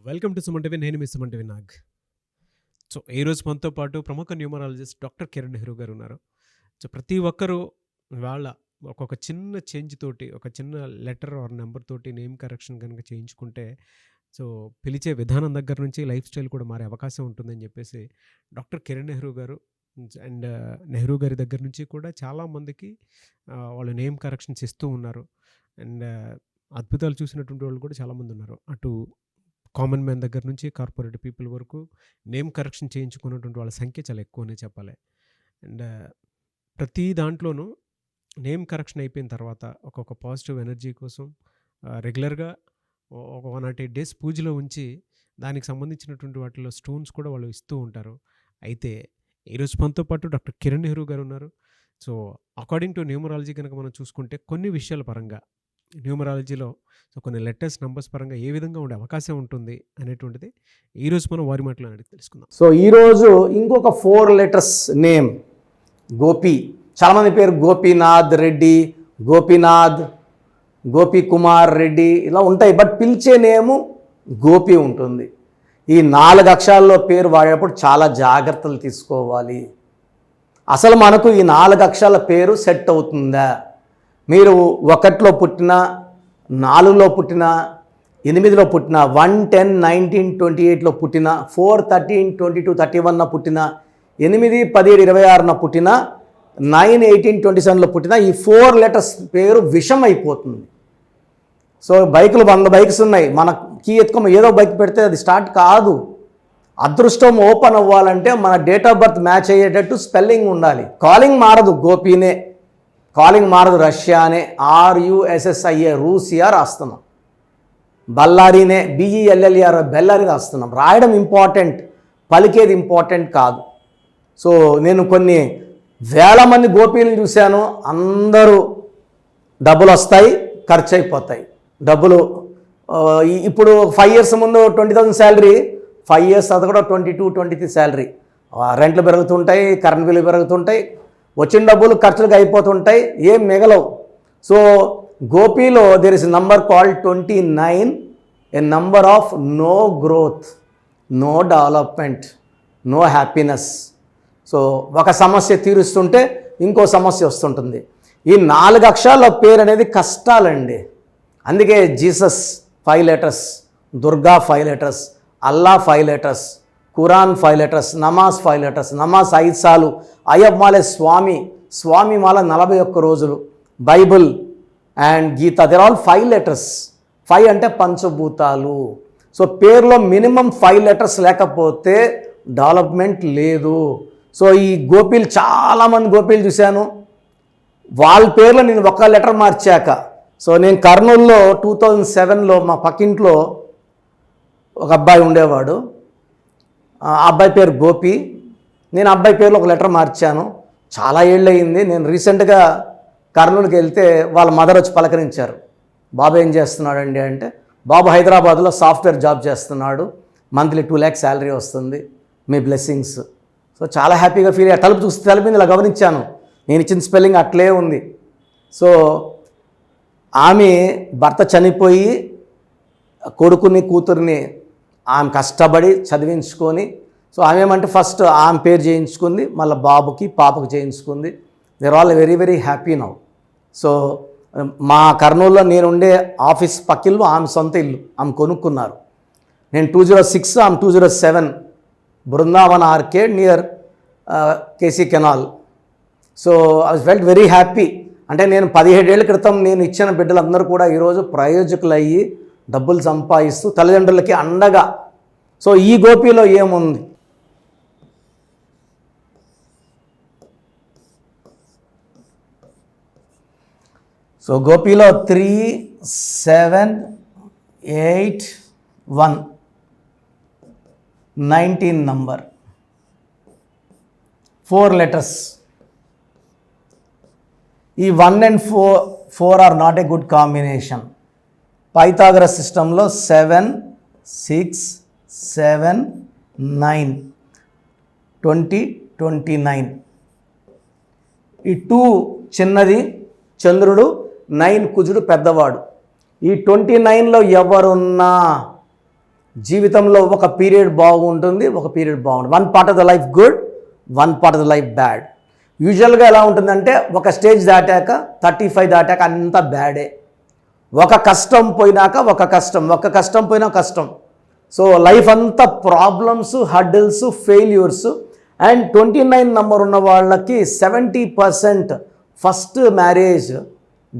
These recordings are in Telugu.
Welcome to Suman TV. నేను మీ సుమన్ టీవీ నాగ్. సో ఈరోజు మనతో పాటు ప్రముఖ న్యూమరాలజిస్ట్ డాక్టర్ కిరణ్ నెహ్రూ గారు ఉన్నారు. సో ప్రతి ఒక్కరూ వాళ్ళ ఒక్కొక్క చిన్న చేంజ్ తోటి, ఒక చిన్న లెటర్ ఆర్ నెంబర్ తోటి నేమ్ కరెక్షన్ కనుక చేయించుకుంటే సో పిలిచే విధానం దగ్గర నుంచి లైఫ్ స్టైల్ కూడా మారే అవకాశం ఉంటుందని చెప్పేసి డాక్టర్ కిరణ్ నెహ్రూ గారు అండ్ నెహ్రూ గారి దగ్గర నుంచి కూడా చాలామందికి వాళ్ళు నేమ్ కరెక్షన్స్ ఇస్తూ ఉన్నారు. అండ్ అద్భుతాలు చూసినటువంటి వాళ్ళు కూడా చాలామంది ఉన్నారు. అటు కామన్ మ్యాన్ దగ్గర నుంచి కార్పొరేట్ పీపుల్ వరకు నేమ్ కరెక్షన్ చేయించుకున్నటువంటి వాళ్ళ సంఖ్య చాలా ఎక్కువనే చెప్పాలి. అండ్ ప్రతి దాంట్లోనూ నేమ్ కరెక్షన్ అయిపోయిన తర్వాత ఒక్కొక్క పాజిటివ్ ఎనర్జీ కోసం రెగ్యులర్గా ఒక 108 డేస్ పూజలో ఉంచి దానికి సంబంధించినటువంటి వాటిలో స్టోన్స్ కూడా వాళ్ళు ఇస్తూ ఉంటారు. అయితే ఈరోజు మనతో పాటు డాక్టర్ కిరణ్ నెహ్రూ గారు ఉన్నారు. సో అకార్డింగ్ టు న్యూమరాలజీ కనుక మనం చూసుకుంటే కొన్ని విషయాల పరంగా న్యూమరాలజీలో సో కొన్ని లెటర్స్ నంబర్స్ పరంగా ఏ విధంగా ఉండే అవకాశం ఉంటుంది అనేటువంటిది ఈరోజు మనం వారి మాటలో అడిగి తెలుసుకుందాం. సో ఈరోజు ఇంకొక 4 లెటర్స్ నేమ్ గోపి. చాలామంది పేరు గోపీనాథ్ రెడ్డి, గోపీనాథ్, గోపి కుమార్ రెడ్డి ఇలా ఉంటాయి. బట్ పిలిచే నేము గోపి ఉంటుంది. ఈ 4 అక్షరాల్లో పేరు వాడేటప్పుడు చాలా జాగ్రత్తలు తీసుకోవాలి. అసలు మనకు ఈ 4 అక్షరాల పేరు సెట్ అవుతుందా? మీరు 1లో పుట్టినా, 4లో పుట్టినా, 8లో పుట్టినా, 1, 10, 19, 28లో పుట్టినా, 4, 13, 22, 31 పుట్టినా, 8, 17, 26 పుట్టినా, 9, 18, 27లో పుట్టినా ఈ 4 లెటర్స్ పేరు విషం అయిపోతుంది. సో బైకులు 100 బైక్స్ ఉన్నాయి, మన కీ ఎత్తుకోమ ఏదో బైక్ పెడితే అది స్టార్ట్ కాదు. అదృష్టం ఓపెన్ అవ్వాలంటే మన డేట్ ఆఫ్ బర్త్ మ్యాచ్ అయ్యేటట్టు స్పెల్లింగ్ ఉండాలి. కాలింగ్ మారదు, గోపీనే. కాలింగ్ మారదు, రష్యానే. RUSSIA రూసియా రాస్తున్నాం. బల్లారీనే, BELLER బెల్లారీ రాస్తున్నాం. రాయడం ఇంపార్టెంట్, పలికేది ఇంపార్టెంట్ కాదు. సో నేను కొన్ని వేల మంది గోపీలను చూశాను. అందరూ డబ్బులు వస్తాయి, ఖర్చు అయిపోతాయి. డబ్బులు ఇప్పుడు 5 years ముందు 20,000 శాలరీ, 5 years తర్వాత కూడా 22, 23 శాలరీ. రెంట్లు పెరుగుతుంటాయి, కరెంట్ బిల్లు పెరుగుతుంటాయి, వచ్చిన డబ్బులు ఖర్చులకు అయిపోతుంటాయి, ఏం మిగలవు. సో గోపీలో there is number called 29, a number of no growth, no development, no happiness. So ఒక సమస్య తీరుస్తుంటే ఇంకో సమస్య వస్తుంటుంది. ఈ 4 అక్షరాల పేరు అనేది కష్టాలండి. అందుకే Jesus 5 letters, Durga 5 letters, Allah 5 letters, Quran 5 letters, నమాజ్ 5 letters, నమాజ్ 5 సార్లు, అయ్యప్పమాలే స్వామి మాల 41 రోజులు, Bible and Gita, there all 5 letters. 5 అంటే పంచభూతాలు. సో పేరులో మినిమం 5 letters లేకపోతే డెవలప్మెంట్ లేదు. సో ఈ గోపీలు చాలామంది గోపీలు చూశాను. వాళ్ళ పేర్లో నేను 1 లెటర్ మార్చాక. సో నేను కర్నూలులో 2007లో మా పక్కింట్లో ఒక అబ్బాయి ఉండేవాడు. ఆ అబ్బాయి పేరు గోపి. నేను అబ్బాయి పేరులో 1 లెటర్ మార్చాను. చాలా ఏళ్ళు అయింది. నేను రీసెంట్గా కర్నూలుకి వెళ్తే వాళ్ళ మదర్ వచ్చి పలకరించారు. బాబు ఏం చేస్తున్నాడండి అంటే, బాబు హైదరాబాద్లో సాఫ్ట్వేర్ జాబ్ చేస్తున్నాడు, మంత్లీ 2 lakhs శాలరీ వస్తుంది, మీ బ్లెస్సింగ్స్. సో చాలా హ్యాపీగా ఫీల్ అయ్యా. తలుపు చూస్తే తలుపు ఇలా గమనించాను, నేను ఇచ్చిన స్పెల్లింగ్ అట్లే ఉంది. సో ఆమె భర్త చనిపోయి కొడుకుని కూతుర్ని ఆమె కష్టపడి చదివించుకొని, సో ఆమె ఏమంటే ఫస్ట్ ఆమె పేరు చేయించుకుంది, మళ్ళీ బాబుకి పాపకు చేయించుకుంది. They're all very very happy now. So మా కర్నూలులో నేను ఉండే ఆఫీస్ పక్కిల్లు ఆమె సొంత ఇల్లు, ఆమె కొనుక్కున్నారు. నేను 206, ఆమె 207, Brindavan arcade near KC canal. So I was felt very happy. అంటే నేను 17 ఏళ్ల క్రితం నేను ఇచ్చిన బిడ్డలందరూ కూడా ఈరోజు ప్రయోజకులు అయ్యి డబ్బులు సంపాదిస్తూ తల్లిదండ్రులకి అండగా. సో ఈ గోపిలో ఏముంది? సో గోపిలో 3, 7, 8, 1, 19 నంబర్, 4 letters. ఈ 1 and 4 are not a good combination. Pythagoras సిస్టంలో 7, 6, 7, 9, 20, 29. ఈ 2 చిన్నది చంద్రుడు, 9 కుజుడు పెద్దవాడు. ఈ 29లో ఎవరున్నా జీవితంలో ఒక పీరియడ్ బాగుంటుంది, ఒక పీరియడ్ బాగుంటుంది. One part of the life good, one part of the life bad. యూజువల్గా ఎలా ఉంటుందంటే ఒక స్టేజ్ దాటాక 35 దాటాక అంతా బ్యాడే. ఒక కష్టం పోయినాక ఒక కష్టం పోయినా కష్టం. సో లైఫ్ అంతా problems, hurdles, failures. And 29 number ఉన్న వాళ్ళకి 70% ఫస్ట్ మ్యారేజ్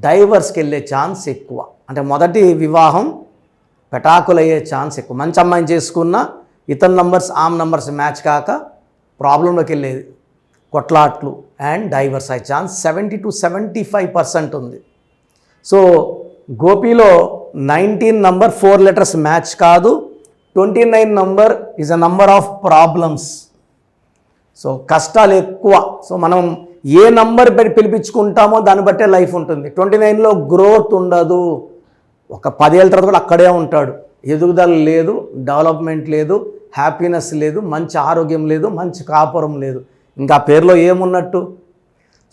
డైవర్స్కి వెళ్ళే ఛాన్స్ ఎక్కువ. అంటే మొదటి వివాహం పెటాకులయ్యే ఛాన్స్ ఎక్కువ. మంచి అమ్మాయిని చేసుకున్న ఇతని నంబర్స్ ఆమ్ నంబర్స్ మ్యాచ్ కాక ప్రాబ్లంలోకి వెళ్ళేది, కొట్లాట్లు అండ్ డైవర్స్ అయ్యే ఛాన్స్ 70 to 75% ఉంది. సో గోపిలో 19 నంబర్ 4 లెటర్స్ మ్యాచ్ కాదు. 29 number is a number of problems. So కష్టాలు ఎక్కువ. సో మనం ఏ నంబర్ పిలిపించుకుంటామో దాన్ని బట్టే లైఫ్ ఉంటుంది. 29లో గ్రోత్ ఉండదు. ఒక 10 ఏళ్ళ తర్వాత కూడా అక్కడే ఉంటాడు. ఎదుగుదల లేదు, డెవలప్మెంట్ లేదు, హ్యాపీనెస్ లేదు, మంచి ఆరోగ్యం లేదు, మంచి కాపురం లేదు. ఇంకా పేరులో ఏమున్నట్టు?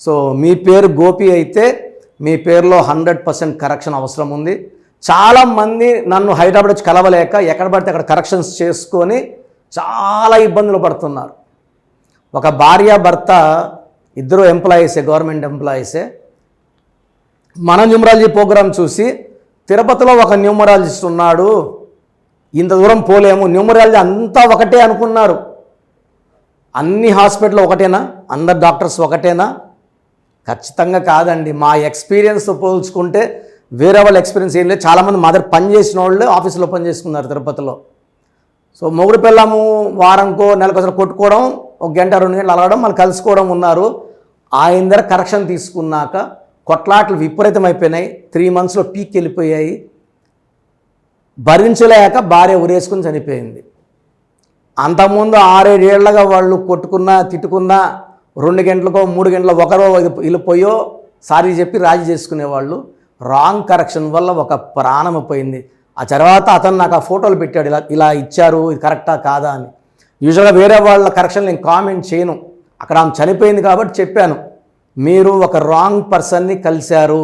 సో మీ పేరు గోపి అయితే మీ పేరులో 100% కరెక్షన్ అవసరం ఉంది. చాలామంది నన్ను హైదరాబాద్ వచ్చి కలవలేక ఎక్కడ పడితే అక్కడ కరెక్షన్స్ చేసుకొని చాలా ఇబ్బందులు పడుతున్నారు. ఒక భార్య భర్త ఇద్దరు ఎంప్లాయీసే, గవర్నమెంట్ ఎంప్లాయీసే. మన న్యూమరాలజీ ప్రోగ్రాం చూసి తిరుపతిలో ఒక న్యూమరాలజిస్ట్ ఉన్నాడు, ఇంత దూరం పోలేము, న్యూమరాలజీ అంతా ఒకటే అనుకున్నారు. అన్ని హాస్పిటల్ ఒకటేనా? అందరు డాక్టర్స్ ఒకటేనా? ఖచ్చితంగా కాదండి. మా ఎక్స్పీరియన్స్తో పోల్చుకుంటే వేరే వాళ్ళ ఎక్స్పీరియన్స్ ఏం లేదు. చాలామంది మా దగ్గర పని చేసిన వాళ్ళు ఆఫీసులో పని చేసుకున్నారు తిరుపతిలో. సో మొగుడు పిల్లము వారంకో నెలకోసారి కొట్టుకోవడం, 1 గంట 2 గంటలు అలగడం, మళ్ళీ కలుసుకోవడం ఉన్నారు. ఆయన దగ్గర కరెక్షన్ తీసుకున్నాక కొట్లాట్లు విపరీతమైపోయినాయి. 3 monthsలో పీక్ వెళ్ళిపోయాయి. భరించలేక భార్య ఉరేసుకుని చనిపోయింది. అంతకుముందు 6-7 ఏళ్లగా వాళ్ళు కొట్టుకున్నా తిట్టుకున్నా 2 గంటలకో 3 గంటల ఒకరో వెళ్ళిపోయో సారీ చెప్పి రాజీ చేసుకునేవాళ్ళు. రాంగ్ కరెక్షన్ వల్ల ఒక ప్రాణం పోయింది. ఆ తర్వాత అతను నాకు ఆ ఫోటోలు పెట్టాడు, ఇలా ఇచ్చారు, ఇది కరెక్టా కాదా అని. యూజువల్గా వేరే వాళ్ళ కరెక్షన్ నేను కామెంట్ చేయను. అక్కడ ఆమె చనిపోయింది కాబట్టి చెప్పాను. మీరు ఒక రాంగ్ పర్సన్ని కలిశారు,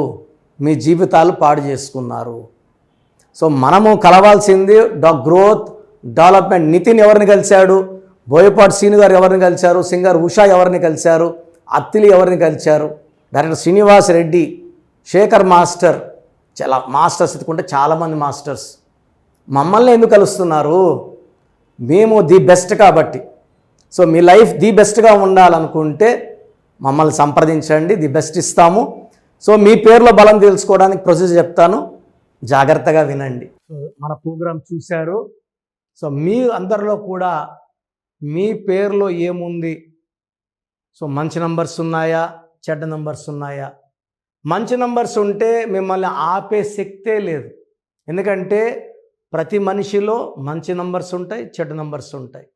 మీ జీవితాలు పాడు చేసుకున్నారు. సో మనము కలవాల్సింది గ్రోత్, డెవలప్మెంట్. నితిన్ ఎవరిని కలిశాడు? బోయపాటి సీను గారు ఎవరిని కలిశారు? సింగర్ ఉషా ఎవరిని కలిశారు? అత్తిలి ఎవరిని కలిశారు? డైరెక్టర్ శ్రీనివాస్ రెడ్డి, శేఖర్ మాస్టర్, చాలా మాస్టర్స్ ఎత్తుకుంటే చాలామంది మాస్టర్స్. మమ్మల్ని ఎందుకు కలుస్తున్నారు? మేము ది బెస్ట్ కాబట్టి. సో మీ లైఫ్ ది బెస్ట్గా ఉండాలనుకుంటే మమ్మల్ని సంప్రదించండి, ది బెస్ట్ ఇస్తాము. సో మీ పేరులో బలం తెలుసుకోవడానికి ప్రొసీజర్ చెప్తాను, జాగ్రత్తగా వినండి. మన ప్రోగ్రాం చూశారు. సో మీ అందరిలో కూడా మీ పేరులో ఏముంది? సో మంచి నంబర్స్ ఉన్నాయా, చెడ్డ నంబర్స్ ఉన్నాయా? మంచి నంబర్స్ ఉంటే మిమ్మల్ని ఆపే శక్తే లేదు. ఎందుకంటే ప్రతి మనిషిలో మంచి నంబర్స్ ఉంటాయి, చెడ్డ నంబర్స్ ఉంటాయి.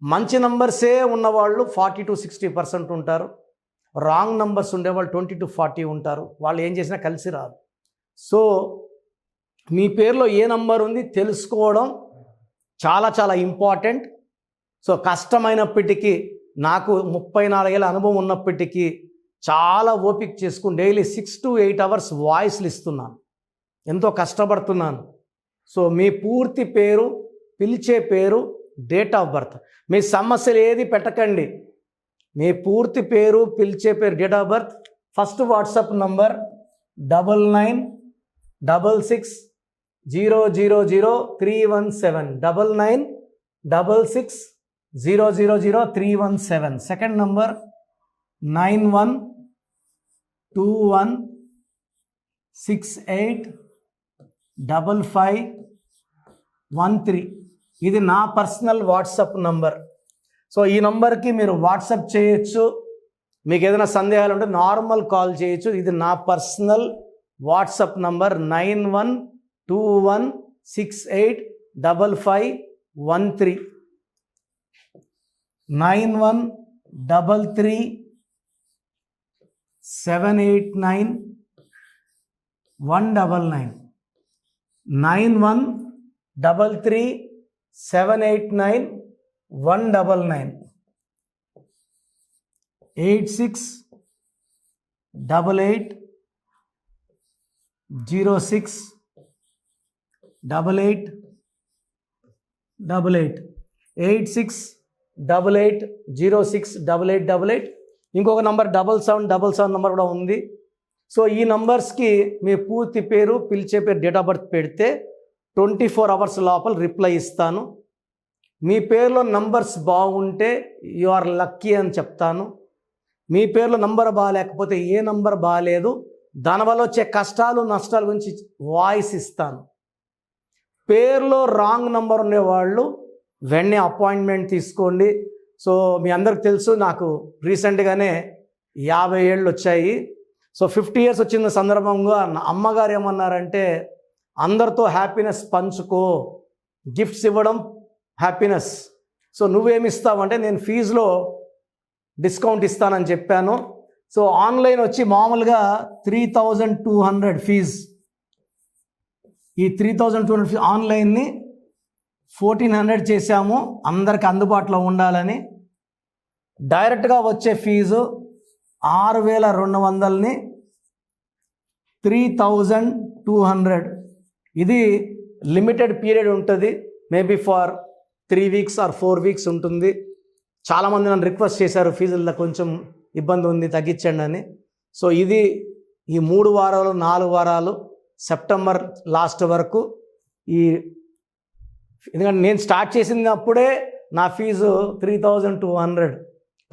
మంచి నంబర్సే ఉన్నవాళ్ళు 40 to 60% ఉంటారు. రాంగ్ నంబర్స్ ఉండేవాళ్ళు 20 to 40 ఉంటారు. వాళ్ళు ఏం చేసినా కలిసి రాదు. సో మీ పేరులో ఏ నంబర్ ఉంది తెలుసుకోవడం చాలా చాలా ఇంపార్టెంట్. సో కష్టమైనప్పటికీ, నాకు 34 ఏళ్ళ అనుభవం ఉన్నప్పటికీ చాలా ఓపిక చేసుకుని డైలీ 6 to 8 hours వాయిస్లు ఇస్తున్నాను. ఎంతో కష్టపడుతున్నాను. సో మీ పూర్తి పేరు, పిలిచే పేరు, డేట్ ఆఫ్ బర్త్, మీ సమస్యలు ఏది పెట్టకండి. మీ పూర్తి పేరు, పిలిచే పేరు, date of birth. First WhatsApp number 9966000317, 9966000317. Second number 9121685513. ఇది నా పర్సనల్ వాట్సాప్ నంబర్. సో ఈ నంబర్కి మీరు వాట్సాప్ చేయొచ్చు. మీకు ఏదైనా సందేహాలు ఉంటే నార్మల్ కాల్ చేయొచ్చు. ఇది నా పర్సనల్ వాట్సాప్ నంబర్ 9121685513, 9133789199, 9133789199, 86880688 8688068888. ఇంకొక నంబర్ 7777 నంబర్ కూడా ఉంది. సో ఈ నంబర్స్కి మీ పూర్తి పేరు, పిలిచే పేరు, డేట్ ఆఫ్ బర్త్ పెడితే 24 అవర్స్ లోపల రిప్లై ఇస్తాను. మీ పేరులో నంబర్స్ బాగుంటే యు ఆర్ లక్కీ అని చెప్తాను. మీ పేరులో నంబర్ బాగాలేకపోతే ఏ నంబర్ బాగాలేదు, దానివల్ల వచ్చే కష్టాలు నష్టాల గురించి వాయిస్ ఇస్తాను. పేరులో రాంగ్ నంబర్ ఉండేవాళ్ళు వెంటనే అపాయింట్మెంట్ తీసుకోండి. సో మీ అందరికి తెలుసు, నాకు రీసెంట్గానే 50 ఏళ్ళు వచ్చాయి. సో 50 ఇయర్స్ వచ్చిన సందర్భంగా నా అమ్మగారు ఏమన్నారంటే, అందరితో హ్యాపీనెస్ పంచుకో, గిఫ్ట్స్ ఇవ్వడం హ్యాపీనెస్. సో నువ్వేమిస్తావంటే, నేను ఫీజులో డిస్కౌంట్ ఇస్తానని చెప్పాను. సో ఆన్లైన్ వచ్చి మామూలుగా 3200 ఫీజ్. ఈ 3200 ఫీజ్ ఆన్లైన్ని 1400 చేశాము, అందరికి అందుబాటులో ఉండాలని. డైరెక్ట్గా వచ్చే ఫీజు 6200ని 3200. ఇది లిమిటెడ్ పీరియడ్ ఉంటుంది, maybe for 3 weeks or 4 weeks ఉంటుంది. చాలామంది నన్ను రిక్వెస్ట్ చేశారు, ఫీజుల్లో కొంచెం ఇబ్బంది ఉంది తగ్గించండి అని. సో ఇది ఈ 3 వారాలు 4 వారాలు సెప్టెంబర్ లాస్ట్ వరకు. ఎందుకంటే నేను స్టార్ట్ చేసినప్పుడే నా ఫీజు 3200,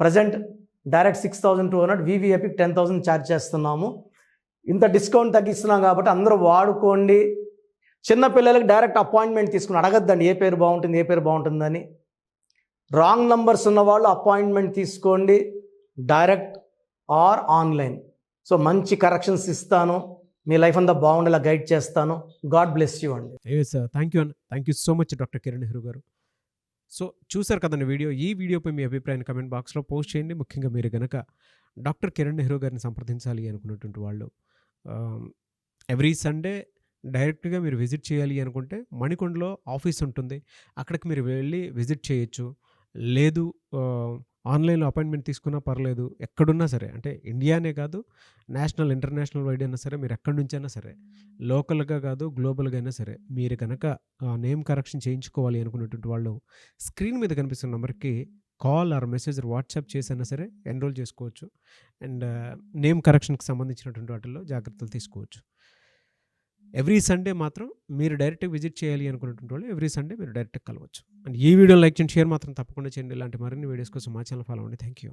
ప్రజెంట్ డైరెక్ట్ 6200, వివిఐపికి 10,000 ఛార్జ్ చేస్తున్నాము. ఇంత డిస్కౌంట్ తగ్గిస్తున్నాం కాబట్టి అందరూ వాడుకోండి. చిన్నపిల్లలకి డైరెక్ట్ అపాయింట్మెంట్ తీసుకుని అడగద్దండి ఏ పేరు బాగుంటుంది ఏ పేరు బాగుంటుందని. రాంగ్ నంబర్స్ ఉన్నవాళ్ళు అపాయింట్మెంట్ తీసుకోండి, డైరెక్ట్ ఆర్ ఆన్లైన్. సో మంచి కరెక్షన్స్ ఇస్తాను, మీ లైఫ్ అంతా బాగుండేలా గైడ్ చేస్తాను. గాడ్ బ్లెస్ యూ అండి. Thank you so much doctor Kiran Nehru గారు. సో చూసారు కదండి వీడియో. ఈ వీడియోపై మీ అభిప్రాయాన్ని కమెంట్ బాక్స్లో పోస్ట్ చేయండి. ముఖ్యంగా మీరు కనుక డాక్టర్ కిరణ్ నెహ్రూ గారిని సంప్రదించాలి అనుకున్నటువంటి వాళ్ళు ఎవ్రీ సండే డైరెక్ట్గా మీరు విజిట్ చేయాలి అనుకుంటే మణికొండలో ఆఫీస్ ఉంటుంది, అక్కడికి మీరు వెళ్ళి విజిట్ చేయొచ్చు. లేదు ఆన్లైన్లో అపాయింట్మెంట్ తీసుకున్నా పర్లేదు, ఎక్కడున్నా సరే, అంటే ఇండియానే కాదు నేషనల్ ఇంటర్నేషనల్ వైడ్ అయినా సరే, మీరు ఎక్కడి నుంచైనా సరే, లోకల్గా కాదు గ్లోబల్గా అయినా సరే, మీరు కనుక నేమ్ కరెక్షన్ చేయించుకోవాలి అనుకున్నటువంటి వాళ్ళు స్క్రీన్ మీద కనిపిస్తున్న నెంబర్కి కాల్ ఆర్ మెసేజ్ వాట్సాప్ చేసైనా సరే ఎన్రోల్ చేసుకోవచ్చు. అండ్ నేమ్ కరెక్షన్కి సంబంధించినటువంటి వాటిల్లో జాగ్రత్తలు తీసుకోవచ్చు. ఎవ్రీ సండే మాత్రం మీరు డైరెక్ట్గా విజిట్ చేయాలి అనుకున్నటువంటి వాళ్ళు ఎవ్రీ సండే మీరు డైరెక్ట్గా కలవచ్చు. అండ్ ఈ వీడియో లైక్ చేయండి, షేర్ మాత్రం తప్పకుండా చేయండి. ఇలాంటి మరిన్ని వీడియోస్ కోసం మా ఛానల్ ఫాలో అవ్వండి. Thank you.